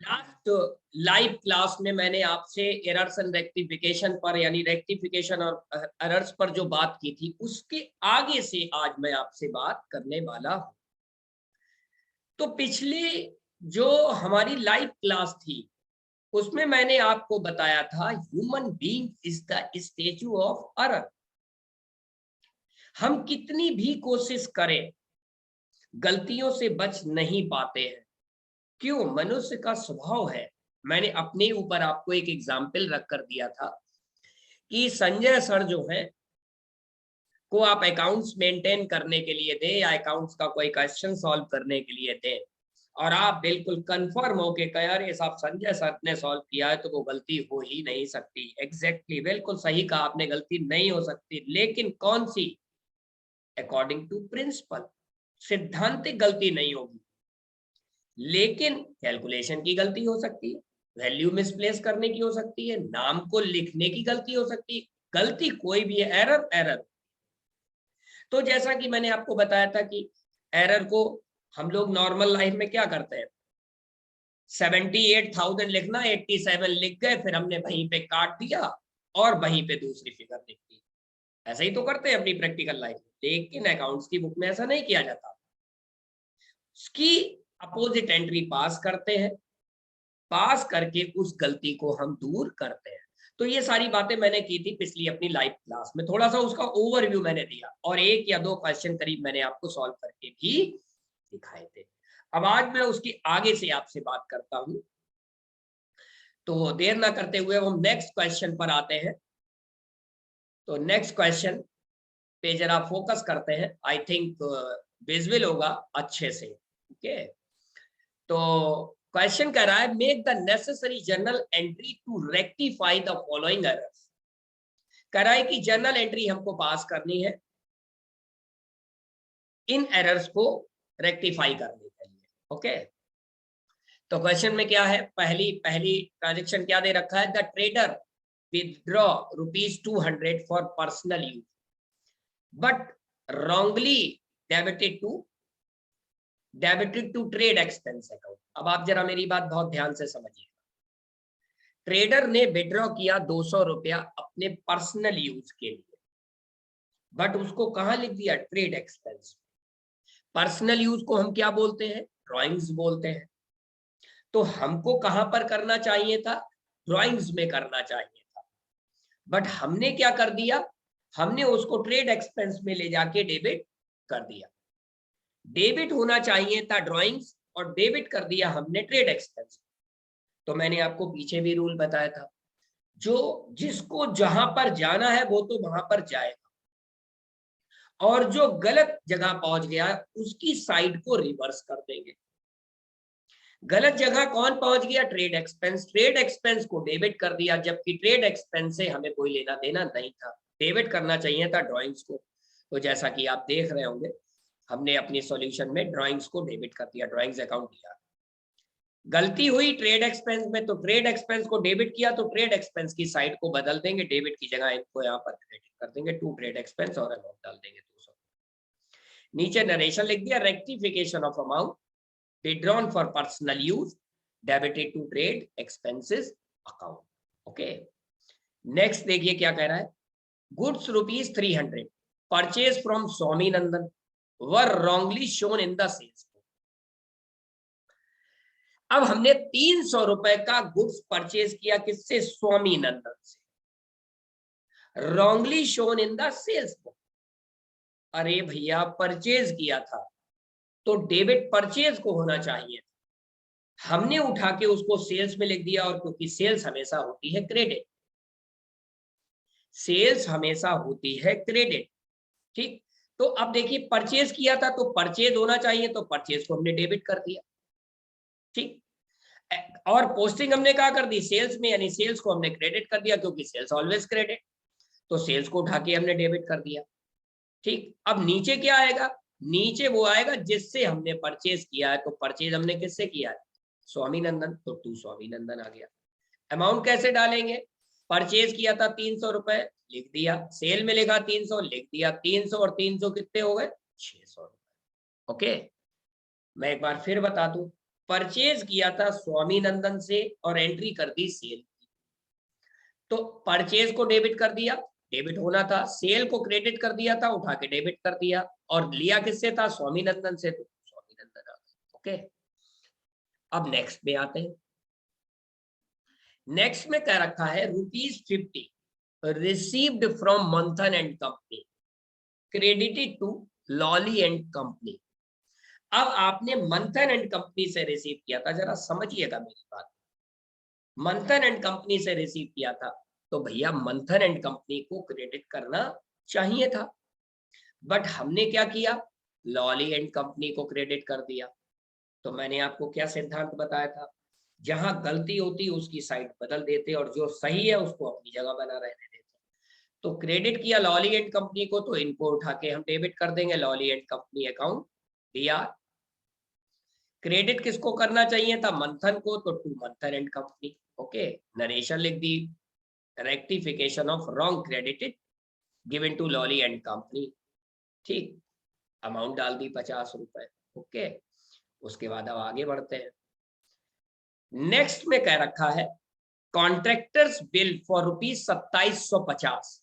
Last live class में मैंने आपसे एरर्स एंड रेक्टिफिकेशन पर यानी रेक्टिफिकेशन और एरर्स पर जो बात की थी, उसके आगे से आज मैं आपसे बात करने वाला हूं। तो पिछले जो हमारी लाइव क्लास थी उसमें मैंने आपको बताया था human being is the statue of error. हम कितनी भी कोशिश करें गलतियों से बच नहीं पाते हैं। क्यों? मनुष्य का स्वभाव है। मैंने अपने ऊपर आपको एक एग्जाम्पल रख कर दिया था कि संजय सर जो है को आप अकाउंट्स मेंटेन करने के लिए दें या अकाउंट्स का कोई क्वेश्चन सॉल्व करने के लिए दें और आप बिल्कुल कंफर्म हो के कहें अरे साहब संजय सर ने सॉल्व किया है तो वो गलती हो ही नहीं सकती। एग्जैक्टली बिल्कुल सही कहा आपने, गलती नहीं हो सकती, लेकिन कौन सी? अकॉर्डिंग टू प्रिंसिपल, सिद्धांतिक गलती नहीं होगी, लेकिन कैलकुलेशन की गलती हो सकती है, वैल्यू मिसप्लेस करने की हो सकती है, नाम को लिखने की गलती हो सकती है। गलती कोई भी है, एरर एरर। तो जैसा कि मैंने आपको बताया था कि एरर को हम लोग नॉर्मल लाइफ में क्या करते हैं, 78,000 लिखना, 87 लिख गए, फिर हमने वहीं पे काट दिया और वहीं पे दूसरी फिगर लिख दी। ऐसा ही तो करते हैं अपनी प्रैक्टिकल लाइफ में, लेकिन अकाउंट्स की बुक में ऐसा नहीं किया जाता। उसकी अपोजिट एंट्री पास करते हैं, पास करके उस गलती को हम दूर करते हैं। तो ये सारी बातें मैंने की थी पिछली अपनी लाइव क्लास में, थोड़ा सा उसका ओवरव्यू मैंने दिया और एक या दो क्वेश्चन करीब मैंने आपको सॉल्व करके भी दिखाए थे। अब आज मैं उसकी आगे से आपसे बात करता हूं, तो देर ना करते हुए हम नेक्स्ट क्वेश्चन पर आते हैं। तो नेक्स्ट क्वेश्चन पे जरा फोकस करते हैं, आई थिंक विजुअल होगा अच्छे से। ओके, तो क्वेश्चन कह रहा है make the necessary journal entry to rectify the following errors. कह रहा है कि जर्नल एंट्री हमको पास करनी है इन एरर्स को रेक्टिफाई करने के लिए। ओके, तो क्वेश्चन में क्या है, पहली पहली ट्रांजेक्शन क्या दे रखा है, the trader withdraw ₹200 for personal use but wrongly debited to trade expense account. अब आप जरा मेरी बात बहुत ध्यान से समझिए। ट्रेडर ने विड्रॉ किया 200 रुपया अपने पर्सनल यूज के लिए, बट उसको कहां लिख दिया, ट्रेड एक्सपेंस। पर्सनल यूज को हम क्या बोलते हैं, ड्राइंग्स बोलते हैं। तो हमको कहां पर करना चाहिए था, ड्राइंग्स में करना चाहिए था, बट हमने क्या कर दिया, हमने उसको ट्रेड एक्सपेंस में ले जाके डेबिट कर दिया। डेबिट होना चाहिए था ड्राइंग्स और डेबिट कर दिया हमने ट्रेड एक्सपेंस। तो मैंने आपको पीछे भी रूल बताया था, जो जिसको जहां पर जाना है वो तो वहां पर जाएगा, और जो गलत जगह पहुंच गया उसकी साइड को रिवर्स कर देंगे। गलत जगह कौन पहुंच गया, ट्रेड एक्सपेंस। ट्रेड एक्सपेंस को डेबिट कर दिया, जबकि ट्रेड एक्सपेंस से हमें कोई लेना देना नहीं था, डेबिट करना चाहिए था ड्राइंग्स को। तो जैसा कि आप देख रहे होंगे, हमने अपनी सॉल्यूशन में ड्राइंग्स को डेबिट कर दिया, ड्राइंग्स अकाउंट दिया। गलती हुई ट्रेड एक्सपेंस में, तो ट्रेड एक्सपेंस को डेबिट किया तो ट्रेड एक्सपेंस की साइड को बदल देंगे, डेबिट की जगह इनको यहाँ पर क्रेडिट कर देंगे, टू ट्रेड एक्सपेंस और अमाउंट डाल देंगे 200। नीचे नरेशन लिख दिया, rectification of amount withdrawn for personal use debited to trade expenses account. Okay, next देखिए क्या कह रहा है, goods ₹300 purchase from Swami Nandan were wrongly shown in the sales. अब हमने 300 रुपए का गुड्स परचेज किया, किससे, स्वामी नंदन से, wrongly shown in the sales book. अरे भैया परचेज किया था तो डेबिट परचेज को होना चाहिए, हमने उठा के उसको सेल्स में लिख दिया, और क्योंकि सेल्स हमेशा होती है क्रेडिट, सेल्स हमेशा होती है क्रेडिट, ठीक। तो अब देखिए परचेज किया था तो परचेज होना चाहिए, तो परचेज को हमने डेबिट कर दिया, ठीक। और पोस्टिंग हमने कहा कर दी, सेल्स में, यानी सेल्स को हमने क्रेडिट कर दिया, क्योंकि सेल्स ऑलवेज क्रेडिट, तो सेल्स को उठा के हमने डेबिट कर दिया, ठीक। अब नीचे क्या आएगा, नीचे वो आएगा जिससे हमने परचेज किया है, तो परचेज हमने किससे किया है, स्वामी नंदन, तो टू स्वामी नंदन आ गया। अमाउंट कैसे डालेंगे, परचेज किया था 300 रुपए, लिख दिया, सेल में लिखा 300, लिख दिया 300, और 300 कितने हो गए, 600 रुपए। ओके, मैं एक बार फिर बता दूं, परचेज किया था स्वामीनंदन से और एंट्री कर दी सेल। तो परचेज को डेबिट कर दिया, डेबिट होना था, सेल को क्रेडिट कर दिया था, उठा के डेबिट कर दिया, और लिया किससे था? स्वामीनंदन से, तो स्वामीनंदन। ओके, अब नेक्स्ट में आते हैं। नेक्स्ट में क्या रखा है? ₹50 received from Manthan and company credited to Lolly and company. अब आपने मंथन एंड कंपनी से रिसीव किया था, जरा समझिएगा मेरी बात। मंथन एंड कंपनी से रिसीव किया था तो भैया मंथन एंड कंपनी को क्रेडिट करना चाहिए था, बट हमने क्या किया? लॉली एंड कंपनी को क्रेडिट कर दिया। तो मैंने आपको क्या सिद्धांत बताया था? जहां गलती होती उसकी साइड बदल देते और जो सही है उसको अपनी जगह बना रहने देते। तो क्रेडिट किया लॉली एंड कंपनी को, तो इनको उठा के हम डेबिट कर देंगे, लॉली एंड कंपनी अकाउंट दिया। क्रेडिट किसको करना चाहिए था? मंथन को, तो टू मंथन एंड कंपनी। ओके, नरेशन लिख दी, rectification of wrong credited given to Lolly and company. ठीक, अमाउंट डाल दी ₹50। ओके, उसके बाद अब आगे बढ़ते हैं। नेक्स्ट में कह रखा है contractors bill for ₹2750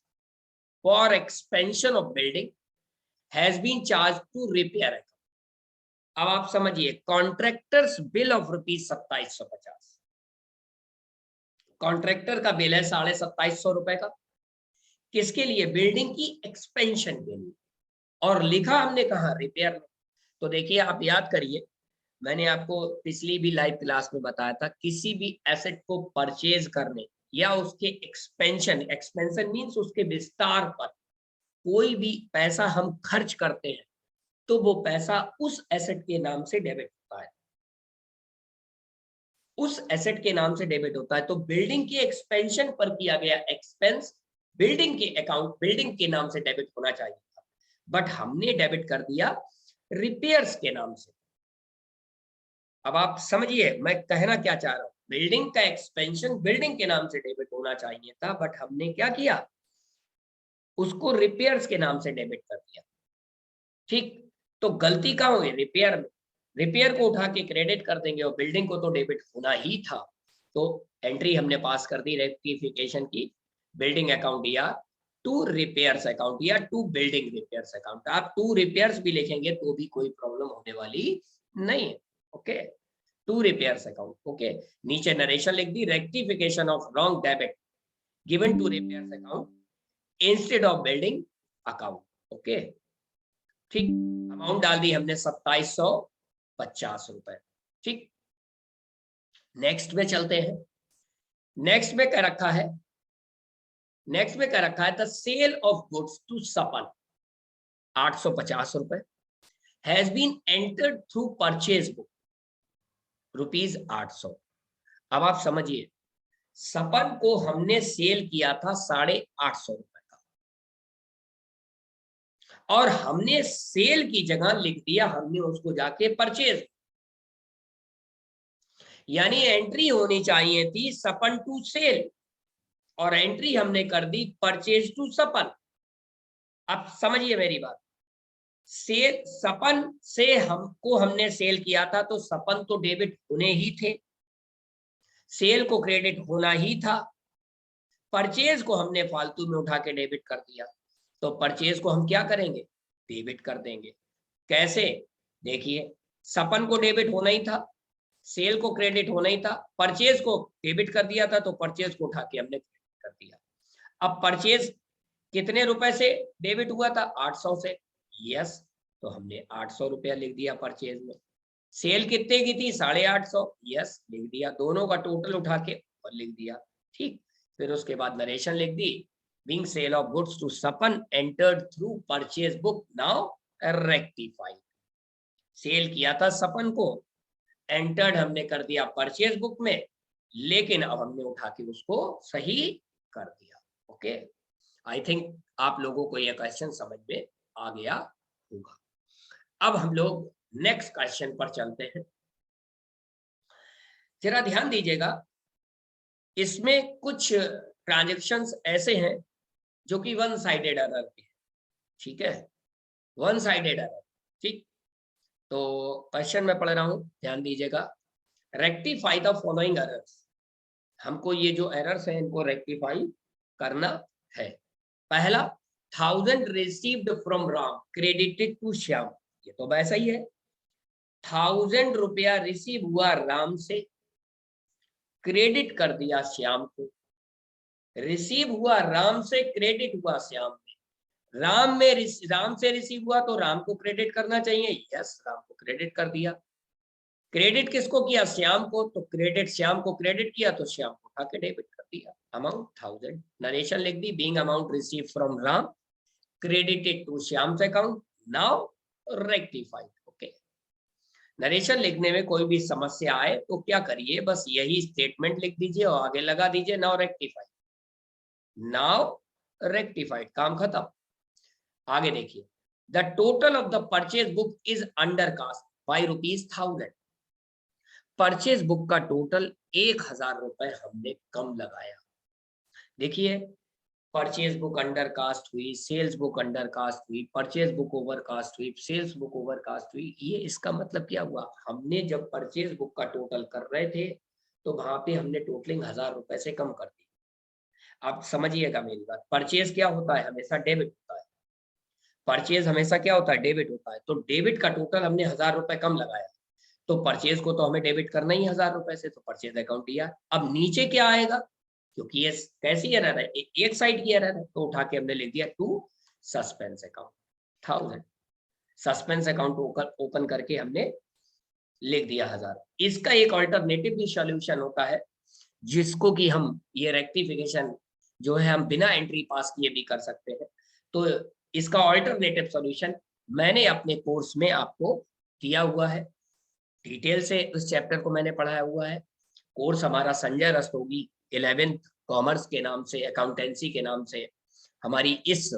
for expansion of building has been charge to repair. अब आप समझिए, कॉन्ट्रैक्टर्स बिल ऑफ ₹2750, कॉन्ट्रैक्टर का बिल है ₹2750 का, किसके लिए? बिल्डिंग की एक्सपेंशन के लिए, और लिखा हमने कहा? रिपेयर में। तो देखिए, आप याद करिए, मैंने आपको पिछली भी लाइव क्लास में बताया था, किसी भी एसेट को परचेज करने या उसके एक्सपेंशन, एक्सपेंशन मींस उसके विस्तार पर कोई भी पैसा हम खर्च करते हैं तो वो पैसा उस एसेट के नाम से डेबिट होता है, उस एसेट के नाम से डेबिट होता है। तो बिल्डिंग के एक्सपेंशन पर किया गया एक्सपेंस बिल्डिंग के अकाउंट, बिल्डिंग के नाम से डेबिट होना चाहिए था, बट हमने डेबिट कर दिया रिपेयर्स के नाम से। अब आप समझिए मैं कहना क्या चाह रहा हूं, बिल्डिंग का एक्सपेंशन बिल्डिंग के नाम से डेबिट होना चाहिए था, बट हमने क्या किया? उसको रिपेयर्स के नाम से डेबिट कर दिया। ठीक, तो गलती कहाँ हुई? रिपेयर में। रिपेयर को उठा के क्रेडिट कर देंगे और बिल्डिंग को तो डेबिट होना ही था। तो एंट्री हमने पास कर दी रेक्टिफिकेशन की, बिल्डिंग अकाउंट या टू रिपेयर्स अकाउंट या टू बिल्डिंग रिपेयर्स अकाउंट। आप टू रिपेयर्स भी लिखेंगे तो भी कोई प्रॉब्लम होने वाली नहीं है। Okay, to repairs account. Okay, नीचे नरेशन लिख दी, rectification of wrong debit given to repairs account instead of building account. Okay, ठीक, अमाउंट डाल दी हमने ₹2750। ठीक, नेक्स्ट में चलते हैं। नेक्स्ट में क्या रखा है? नेक्स्ट में क्या रखा है? The sale of goods to Sapan ₹850 has been entered through purchase book ₹800। अब आप समझिए, सपन को हमने सेल किया था ₹850 का, और हमने सेल की जगह लिख दिया हमने उसको जाके परचेज, यानी एंट्री होनी चाहिए थी सपन टू सेल और एंट्री हमने कर दी परचेज टू सपन। अब समझिए मेरी बात, सेल सपन से हमने सेल किया था तो सपन तो डेबिट होने ही थे, सेल को क्रेडिट होना ही था, परचेज को हमने फालतू में उठा के डेबिट कर दिया, तो परचेज को हम क्या करेंगे? डेबिट कर देंगे। कैसे? देखिए, सपन को डेबिट होना ही था, सेल को क्रेडिट होना ही था, परचेज को डेबिट कर दिया था तो परचेज को उठा के हमने क्रेडिट कर दिया। अब परचेज कितने रुपए से डेबिट हुआ था? 800 से। यस, तो हमने ₹800 लिख दिया परचेज में। सेल कितने की थी? 850। यस, लिख दिया, दोनों का टोटल उठा के और लिख दिया। ठीक, फिर उसके बाद नरेशन लिख दी, being sale of goods to Sapan entered through purchase book now rectified. Sale किया था सपन को, एंटर्ड हमने कर दिया परचेज बुक में, लेकिन अब हमने उठा के उसको सही कर दिया। ओके, आई थिंक आप लोगों को यह क्वेश्चन समझ में आ गया होगा। अब हम लोग नेक्स्ट क्वेश्चन पर चलते हैं। जरा ध्यान दीजिएगा, इसमें कुछ ट्रांजैक्शंस ऐसे हैं जो कि वन साइडेड एरर के हैं। ठीक है, वन साइडेड एरर। ठीक, तो क्वेश्चन में पढ़ रहा हूं, ध्यान दीजिएगा। रेक्टिफाई द फॉलोइंग एरर्स, हमको ये जो एरर्स हैं इनको रेक्टिफाई करना है। पहला, 1000 received from Ram credited to Shyam, ये तो वैसा ही है, 1000 रुपया रिसीव हुआ राम से, क्रेडिट कर दिया श्याम को। रिसीव हुआ राम से, क्रेडिट हुआ श्याम में। राम से रिसीव हुआ तो राम को क्रेडिट करना चाहिए, यस राम को क्रेडिट कर दिया। क्रेडिट किसको किया? श्याम को, तो क्रेडिट श्याम को क्रेडिट किया तो श्याम को उठा के डेबिट कर दिया। अमाउंट 1000, नरेशन लिख दी, being amount receive from Ram credited to Shyam's account, now rectified. Okay, narration लिखने में कोई भी समस्या आए तो क्या करिए, बस यही स्टेटमेंट लिख दीजिए और आगे लगा दीजिए नाउ रेक्टिफाइड, नाउ रेक्टिफाइड, काम खत्म। आगे देखिए, the total of the purchase book is under cast by ₹1000। Purchase book का टोटल 1000 रुपए हमने कम लगाया। देखिए, परचेज बुक अंडर कास्ट हुई, सेल्स बुक अंडर कास्ट हुई, परचेज बुक ओवर कास्ट हुई, सेल्स बुक ओवर कास्ट हुई। ये इसका मतलब क्या हुआ, हमने जब परचेज बुक का टोटल कर रहे थे तो वहां पे हमने टोटलिंग 1000 रुपए से कम कर दी। आप समझिएगा मेरी बात, परचेज क्या होता है, हमेशा डेबिट होता है। परचेज हमेशा क्या होता है, डेबिट होता है। तो डेबिट का टोटल हमने 1000 रुपए कम लगाया, तो परचेज को तो हमें डेबिट करना ही 1000 रुपए से, तो परचेज अकाउंट दिया। अब नीचे क्या आएगा, क्योंकि ये कैसी एरर है, एक साइड की एरर है, तो उठा के हमने लिख दिया to suspense account 1000। Suspense account open करके हमने लिख दिया 1000। इसका एक ऑल्टरनेटिव भी सॉल्यूशन होता है, जिसको कि हम ये रेक्टिफिकेशन जो है हम बिना एंट्री पास किए भी कर सकते हैं। तो इसका ऑल्टरनेटिव सॉल्यूशन मैंने अपने कोर्स में आपको दिया हुआ है, डिटेल से उस चैप्टर को मैंने पढ़ाया हुआ है। कोर्स हमारा संजय रस्तोगी 11th कॉमर्स के नाम से, अकाउंटेंसी के नाम से हमारी इस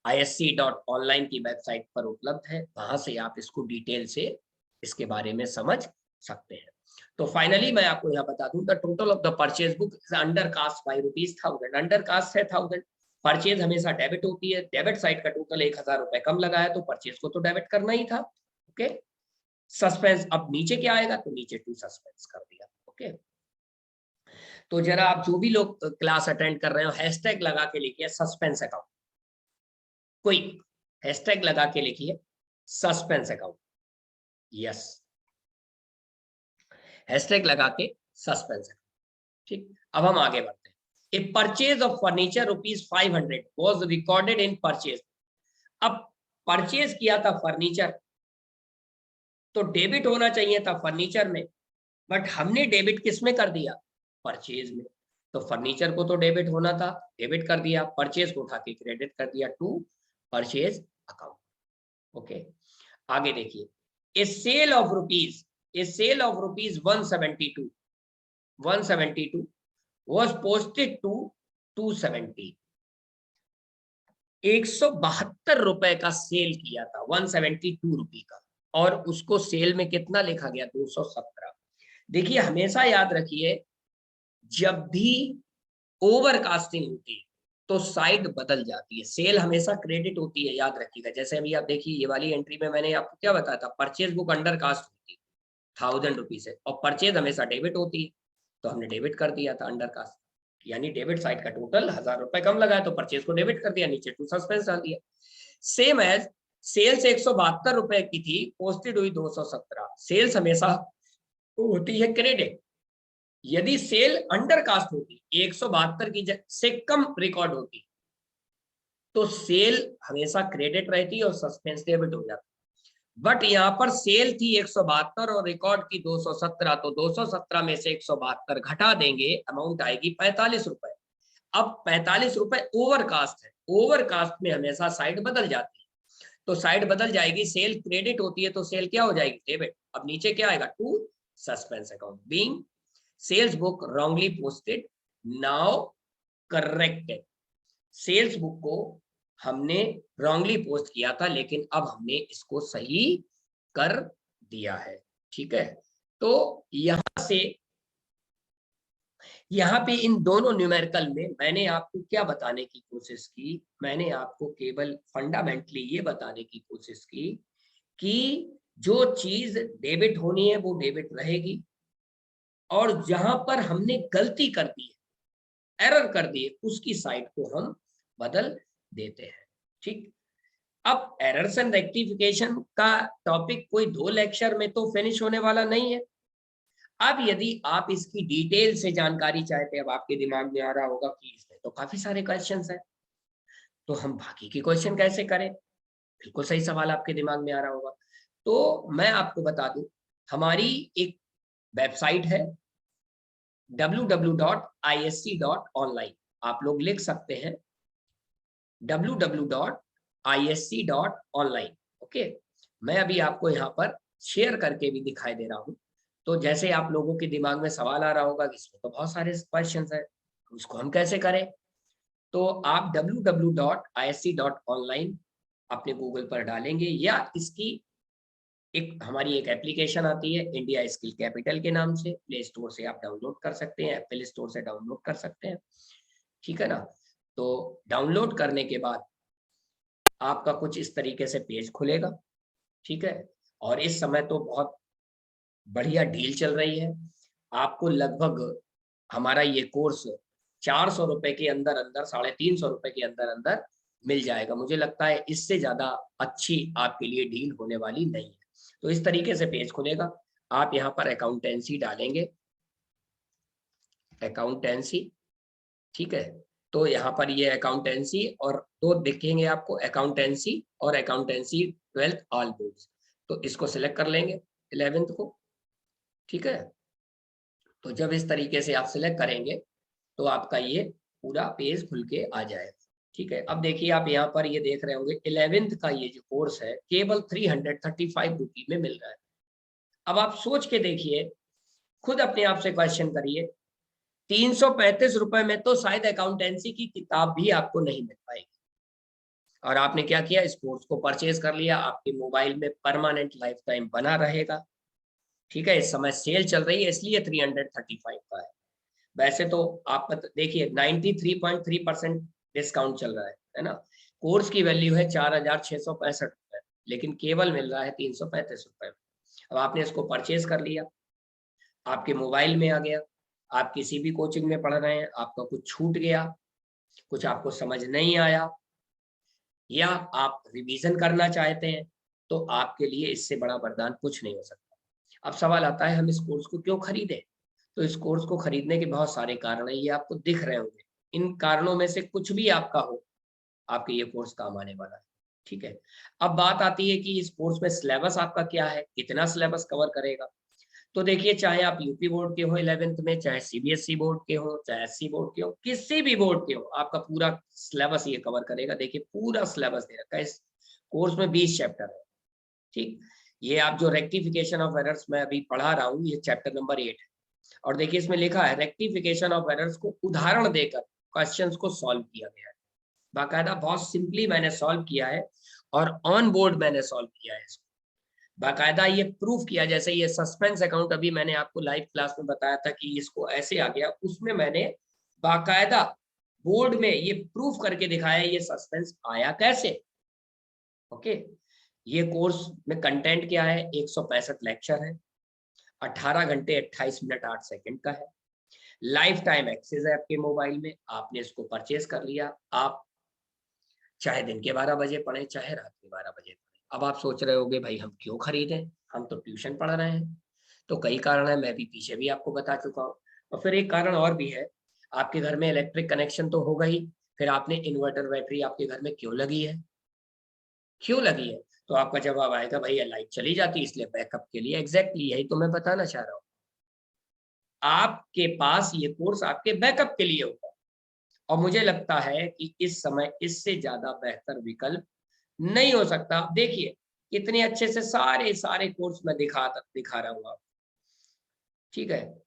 isc.online की वेबसाइट पर उपलब्ध है, वहां से आप इसको डिटेल से इसके बारे में समझ सकते हैं। तो फाइनली मैं आपको यहाँ बता दूं, the total of the purchase book is under cast by ₹1000। Under cast है 1000, परचेज हमेशा डेबिट होती है, डेबिट साइड का टोटल 1000 रुपए कम लगाया, तो परचेज को तो डेबिट करना ही था। ओके, सस्पेंस, अब नीचे क्या आएगा, तो नीचे टू सस्पेंस कर दिया। ओके, तो जरा आप जो भी लोग क्लास अटेंड कर रहे हो, हैशटैग लगा के लिखिए सस्पेंस अकाउंट, कोई हैशटैग लगा के लिखिए सस्पेंस अकाउंट, यस, हैशटैग लगा के सस्पेंस अकाउंट। ठीक, अब हम आगे बढ़ते हैं। A purchase of furniture ₹500 was recorded in purchase. अब परचेज किया था फर्नीचर, तो डेबिट होना चाहिए था फर्नीचर में, बट हमने डेबिट किस में कर दिया, परचेज में। तो फर्नीचर को तो डेबिट होना था, डेबिट कर दिया, परचेज को उठा के क्रेडिट कर दिया टू परचेज अकाउंट। ओके, आगे देखिए, a sale of rupees 172 was posted to 270। 172 रुपए का सेल किया था, 172 रुपए का, और उसको सेल में कितना लिखा गया, 217। देखिए, हमेशा याद रखिए, जब भी ओवरकास्टिंग होती है तो साइड बदल जाती है, सेल हमेशा क्रेडिट होती है, याद रखिएगा। जैसे अभी आप देखिए, ये वाली एंट्री में मैंने आपको क्या बताया था, परचेज बुक अंडर कास्ट होती है 1000 रुपीज है, और परचेज हमेशा डेबिट होती है, तो हमने डेबिट कर दिया था अंडर कास्ट, यानी डेबिट साइड का टोटल 1000 रुपए कम लगाया, तो परचेज को डेबिट कर दिया, नीचे टू सस्पेंस डाल दिया। सेम एज सेल्स 172 रुपए की थी, पोस्टेड हुई 217। सेल्स हमेशा होती है क्रेडिट, यदि सेल अंडर कास्ट होती 172 की से कम रिकॉर्ड होती तो सेल हमेशा क्रेडिट रहती और सस्पेंस डेबिट हो जाता। बट यहाँ पर सेल थी 172 और रिकॉर्ड की 217, तो 217 में से 172 घटा देंगे, अमाउंट आएगी 45 रुपए। अब 45 रुपए ओवरकास्ट है, ओवरकास्ट में हमेशा साइड बदल जाती है, तो साइड बदल जाएगी, सेल क्रेडिट होती है तो सेल क्या हो जाएगी, डेबिट। अब नीचे क्या आएगा, to suspense account, being sales book wrongly posted, now corrected. Sales book को हमने रॉन्गली पोस्ट किया था, लेकिन अब हमने इसको सही कर दिया है। ठीक है, तो यहां से यहाँ पे इन दोनों न्यूमेरिकल में मैंने आपको क्या बताने की कोशिश की, मैंने आपको केवल फंडामेंटली ये बताने की कोशिश की कि जो चीज डेबिट होनी है वो डेबिट रहेगी, और जहां पर हमने गलती कर दी है, एरर कर दी है, उसकी साइड को हम बदल देते हैं। ठीक, अब एरर्स एंड रेक्टिफिकेशन का टॉपिक कोई 2 लेक्चर में तो फिनिश होने वाला नहीं है। अब यदि आप इसकी डिटेल से जानकारी चाहते हैं, अब आपके दिमाग में आ रहा होगा कि इसमें तो काफी सारे क्वेश्चंस हैं, तो हम बाकी के क्वेश्चन कैसे करें? बिल्कुल सही सवाल आपके दिमाग में आ रहा होगा। तो मैं आपको बता दूं, हमारी एक वेबसाइट है www.isc.online। आप लोग लिख सकते हैं www.isc.online। ओके, मैं अभी आपको यहाँ पर शेयर करके भी दिखाई दे रहा हूँ। तो जैसे आप लोगों के दिमाग में सवाल आ रहा होगा कि इसमें तो बहुत सारे क्वेश्चन है, उसको हम कैसे करें? तो आप www.isc.online अपने गूगल पर डालेंगे, या इसकी हमारी एक एप्लीकेशन आती है इंडिया स्किल कैपिटल के नाम से, प्ले स्टोर से आप डाउनलोड कर सकते हैं, एप्पल स्टोर से डाउनलोड कर सकते हैं। ठीक है ना? तो डाउनलोड करने के बाद आपका कुछ इस तरीके से पेज खुलेगा। ठीक है, और इस समय तो बहुत बढ़िया डील चल रही है। आपको लगभग हमारा ये कोर्स 400 रुपए के अंदर अंदर, 350 रुपए के अंदर अंदर मिल जाएगा। मुझे लगता है इससे ज्यादा अच्छी आपके लिए डील होने वाली नहीं है। तो इस तरीके से पेज खुलेगा, आप यहाँ पर अकाउंटेंसी डालेंगे, अकाउंटेंसी। ठीक है, तो यहाँ पर ये अकाउंटेंसी और दो दिखेंगे आपको, अकाउंटेंसी और अकाउंटेंसी 12th ऑल बोर्ड्स। तो इसको सिलेक्ट कर लेंगे 11th को। ठीक है, तो जब इस तरीके से आप सिलेक्ट करेंगे तो आपका ये पूरा पेज खुल के आ जाएगा। ठीक है, अब देखिए आप यहाँ पर ये देख रहे होंगे 11th का ये जो कोर्स है केवल 335 रुपये में मिल रहा है। अब आप सोच के देखिए, खुद अपने आप से क्वेश्चन करिए, 335 रुपए में तो शायद अकाउंटेंसी की किताब भी आपको नहीं मिल पाएगी, और आपने क्या किया, इस कोर्स को परचेज कर लिया, आपके मोबाइल में परमानेंट लाइफ टाइम बना रहेगा। ठीक है, इस समय सेल चल रही है इसलिए 335 का है। वैसे तो आप देखिए 93.3% डिस्काउंट चल रहा है ना? कोर्स की वैल्यू है 4,665 रुपए, लेकिन केवल मिल रहा है 335 रुपए। अब आपने इसको परचेज कर लिया, आपके मोबाइल में आ गया, आप किसी भी कोचिंग में पढ़ रहे हैं, आपका कुछ छूट गया, कुछ आपको समझ नहीं आया, या आप रिवीजन करना चाहते हैं, तो आपके लिए इससे बड़ा वरदान कुछ नहीं हो सकता। अब सवाल आता है हम इस कोर्स को क्यों खरीदें? तो इस कोर्स को खरीदने के बहुत सारे कारण हैं, ये आपको दिख रहे होंगे। इन कारणों में से कुछ भी आपका हो, आपके ये कोर्स काम आने वाला है। ठीक है, अब बात आती है कि इस कोर्स में सिलेबस आपका क्या है, कितना सिलेबस कवर करेगा। तो देखिए, चाहे आप यूपी बोर्ड के हो 11th में, चाहे सीबीएसई बोर्ड के हो, चाहे एससी बोर्ड के हो, किसी भी बोर्ड के हो, आपका पूरा सिलेबस ये कवर करेगा। देखिए पूरा सिलेबस दे रखा है, इस कोर्स में 20 चैप्टर है। ठीक, ये आप जो रेक्टिफिकेशन ऑफ एरर्स मैं अभी पढ़ा रहा हूँ, ये चैप्टर नंबर 8 है। और देखिए इसमें लिखा है रेक्टिफिकेशन ऑफ एरर्स को उदाहरण देकर क्वेश्चंस को सॉल्व किया गया है। बाकायदा बहुत सिंपली मैंने सॉल्व किया है, और ऑन बोर्ड मैंने सॉल्व किया है इसको। बाकायदा ये प्रूफ किया, जैसे ये सस्पेंस अकाउंट अभी मैंने आपको लाइव क्लास में बताया था कि इसको ऐसे आ गया, उसमें मैंने बाकायदा बोर्ड में ये प्रूफ करके दिखाया ये सस्पेंस आया कैसे। ओके, ये कोर्स में कंटेंट क्या है, 165 लेक्चर है, 18 घंटे 28 मिनट 8 सेकंड का है, लाइफ टाइम एक्सेस है आपके मोबाइल में। आपने इसको परचेज कर लिया, आप चाहे दिन के 12 बजे पढ़े, चाहे रात के 12 बजे पढ़े। अब आप सोच रहे होगे भाई हम क्यों खरीदें, हम तो ट्यूशन पढ़ रहे हैं। तो कई कारण है, मैं भी पीछे भी आपको बता चुका हूँ। और फिर एक कारण और भी है, आपके घर में इलेक्ट्रिक कनेक्शन तो होगा ही, फिर आपने इन्वर्टर बैटरी आपके घर में क्यों लगी है, क्यों लगी है? तो आपका जवाब आएगा भाई लाइट चली जाती है इसलिए बैकअप के लिए। एग्जैक्टली यही तो मैं बताना चाह रहा हूँ, आपके पास ये कोर्स आपके बैकअप के लिए होगा। और मुझे लगता है कि इस समय इससे ज्यादा बेहतर विकल्प नहीं हो सकता। देखिए कितने अच्छे से सारे सारे कोर्स में दिखा रहा हूँ आपको। ठीक है,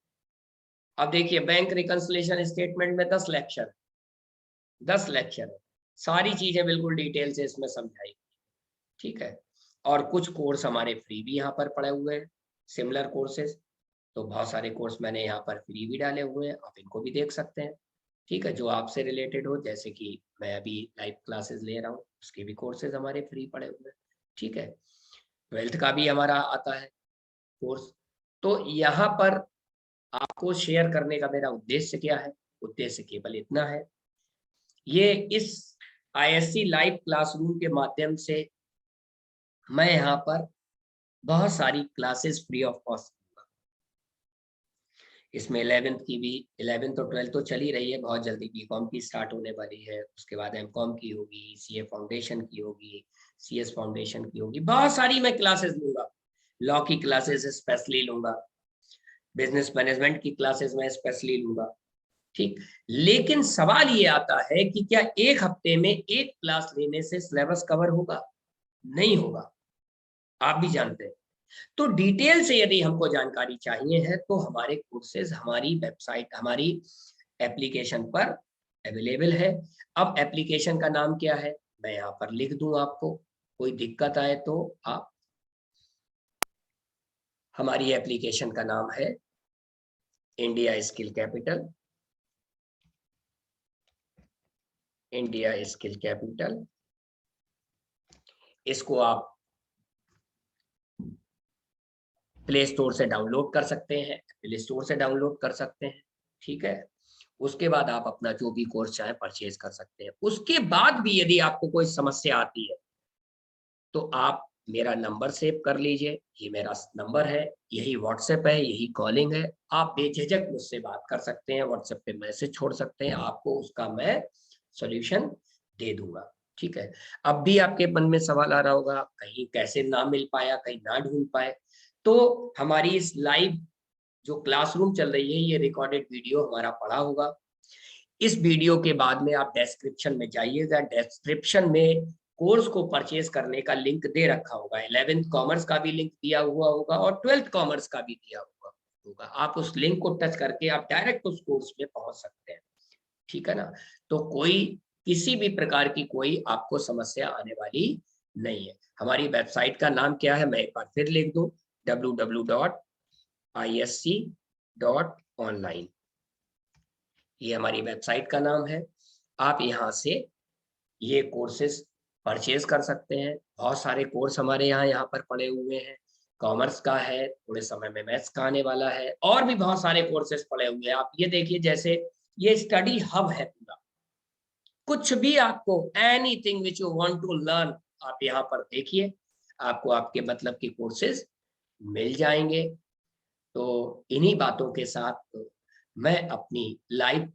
अब देखिए बैंक रिकंसिलिएशन स्टेटमेंट में 10 लेक्चर, 10 लेक्चर है, सारी चीजें बिल्कुल डिटेल से इसमें समझाई। ठीक है, और कुछ कोर्स हमारे फ्री भी यहाँ पर पड़े हुए हैं, सिमिलर कोर्सेज। तो बहुत सारे कोर्स मैंने यहाँ पर फ्री भी डाले हुए हैं, आप इनको भी देख सकते हैं। ठीक है, जो आपसे रिलेटेड हो, जैसे कि मैं अभी लाइव क्लासेस ले रहा हूँ, उसके भी कोर्सेज हमारे फ्री पड़े हुए हैं। ठीक है, 12th का भी हमारा आता है कोर्स। तो यहाँ पर आपको शेयर करने का मेरा उद्देश्य क्या है? उद्देश्य केवल इतना है, ये इस ISC लाइव क्लासरूम के माध्यम से मैं यहाँ पर बहुत सारी क्लासेस फ्री ऑफ कॉस्ट दूंगा। इसमें 11th की भी, 11th और 12th तो चल ही रही है, बहुत जल्दी BCom की स्टार्ट होने वाली है, उसके बाद MCom की होगी, CA फाउंडेशन की होगी, CS फाउंडेशन की होगी, बहुत सारी मैं क्लासेस लूंगा। लॉ की क्लासेस स्पेशली लूंगा, बिजनेस मैनेजमेंट की क्लासेस मैं स्पेशली लूंगा, ठीक। लेकिन सवाल ये आता है कि क्या एक हफ्ते में एक क्लास लेने से सिलेबस कवर होगा? नहीं होगा, आप भी जानते हैं। तो डिटेल से यदि हमको जानकारी चाहिए है तो हमारे कोर्सेज हमारी वेबसाइट, हमारी एप्लीकेशन पर अवेलेबल है। अब एप्लीकेशन का नाम क्या है मैं यहाँ पर लिख दूं, आपको कोई दिक्कत आए तो आप, हमारी एप्लीकेशन का नाम है India skill capital. India skill capital, इसको आप प्ले स्टोर से डाउनलोड कर सकते हैं, प्ले स्टोर से डाउनलोड कर सकते हैं, ठीक है। उसके बाद आप अपना जो भी कोर्स चाहे परचेज कर सकते हैं। उसके बाद भी यदि आपको कोई समस्या आती है तो आप मेरा नंबर सेव कर लीजिए, ये मेरा नंबर है, यही व्हाट्सएप है, यही कॉलिंग है, आप बेझिझक मुझसे बात कर सकते हैं, व्हाट्सएप पे मैसेज छोड़ सकते हैं, आपको उसका मैं सॉल्यूशन दे दूंगा, ठीक है। अब भी आपके मन में सवाल आ रहा होगा कहीं कैसे ना मिल पाया, कहीं ना ढूंढ पाए, तो हमारी इस लाइव जो क्लासरूम चल रही है, ये रिकॉर्डेड वीडियो हमारा पड़ा होगा। इस वीडियो के बाद में आप डिस्क्रिप्शन में जाइएगा, डिस्क्रिप्शन में कोर्स को परचेज करने का लिंक दे रखा होगा, 11th कॉमर्स का भी लिंक दिया हुआ होगा और 12th कॉमर्स का भी दिया हुआ होगा। आप उस लिंक को टच करके आप डायरेक्ट उस कोर्स में पहुंच सकते हैं, ठीक है ना। तो कोई किसी भी प्रकार की कोई आपको समस्या आने वाली नहीं है। हमारी वेबसाइट का नाम क्या है मैं एक बार फिर लिख दूं, www.isc.online, ये हमारी वेबसाइट का नाम है। आप यहाँ से ये कोर्सेज परचेज कर सकते हैं। बहुत सारे कोर्स हमारे यहाँ पर पड़े हुए हैं, कॉमर्स का है, थोड़े समय में मैथ्स का आने वाला है, और भी बहुत सारे कोर्सेज पड़े हुए हैं। आप ये देखिए, जैसे ये स्टडी हब है पूरा, कुछ भी आपको anything which you want to learn आप यहाँ पर देखिए, आपको आपके मतलब के कोर्सेज मिल जाएंगे। तो इन्हीं बातों के साथ मैं अपनी लाइव